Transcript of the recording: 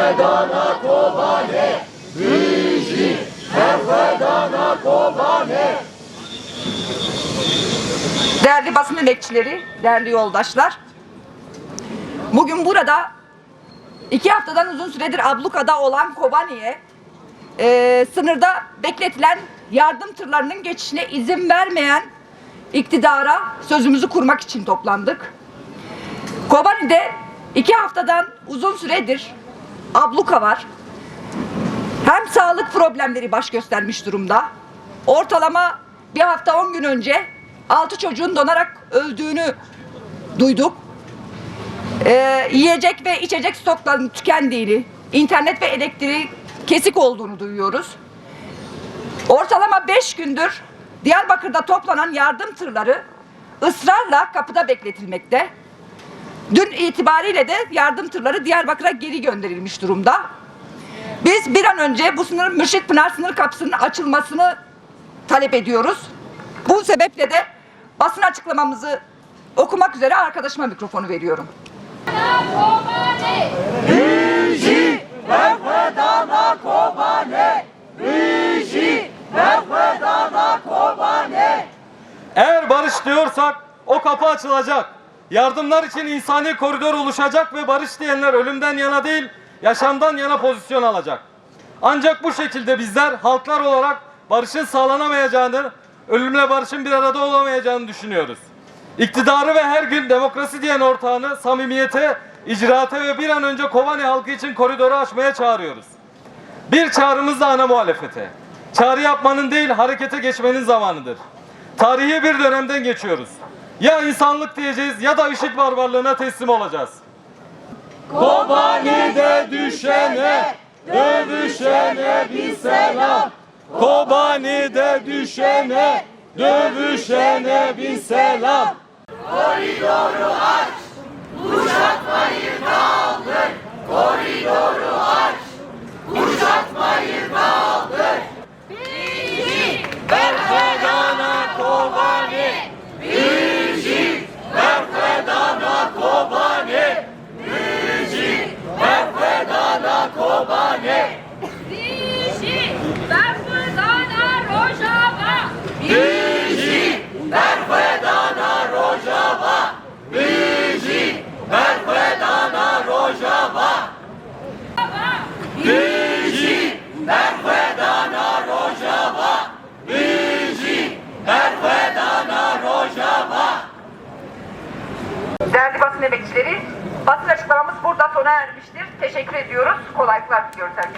Berfedana Kobane, Büyücü, Berfedana Kobane. Değerli basın emekçileri, değerli yoldaşlar, bugün burada 2 haftadan uzun süredir ablukada olan Kobani'ye sınırda bekletilen yardım tırlarının geçişine izin vermeyen iktidara sözümüzü kurmak için toplandık. Kobani'de 2 haftadan uzun süredir abluka var. Hem sağlık problemleri baş göstermiş durumda. Ortalama bir hafta 10 gün önce 6 çocuğun donarak öldüğünü duyduk. Yiyecek ve içecek stoklarının tükendiğini, internet ve elektrik kesik olduğunu duyuyoruz. Ortalama 5 gündür Diyarbakır'da toplanan yardım tırları ısrarla kapıda bekletilmekte. Dün itibariyle de yardım tırları Diyarbakır'a geri gönderilmiş durumda. Biz bir an önce bu Mürşitpınar sınır kapısının açılmasını talep ediyoruz. Bu sebeple de basın açıklamamızı okumak üzere arkadaşıma mikrofonu veriyorum. Büyücü, Berfedana Kobane, Büyücü, Berfedana Kobane. Eğer barış diyorsak o kapı açılacak. Yardımlar için insani koridor oluşacak ve barış diyenler ölümden yana değil, yaşamdan yana pozisyon alacak. Ancak bu şekilde bizler halklar olarak barışın sağlanamayacağını, ölümle barışın bir arada olamayacağını düşünüyoruz. İktidarı ve her gün demokrasi diyen ortağını samimiyete, icraate ve bir an önce Kobani halkı için koridoru açmaya çağırıyoruz. Bir çağrımız da ana muhalefete. Çağrı yapmanın değil, harekete geçmenin zamanıdır. Tarihi bir dönemden geçiyoruz. Ya insanlık diyeceğiz ya da IŞİD barbarlığına teslim olacağız. Kobani'de düşene, dövüşene bir selam. Kobani'de düşene, dövüşene bir selam. Koridoru aç, kuşatmayı kaldır. Koridoru aç, kuşatmayı kaldır. Büyücü, Berfedana Kobane, Büyücü, Berfedana Kobane, Büyücü, Berfedana Kobane. Büyücü, Berfedana Rojava. Büyücü, Berfedana Rojava. Büyücü, Berfedana Rojava. Büyücü, Berfedana Rojava. Büyücü, Berfedana Rojava. Değerli basın emekçileri, basın açıklamamız burada sona ermiştir. Teşekkür ediyoruz. Kolaylıklar diliyoruz herkese.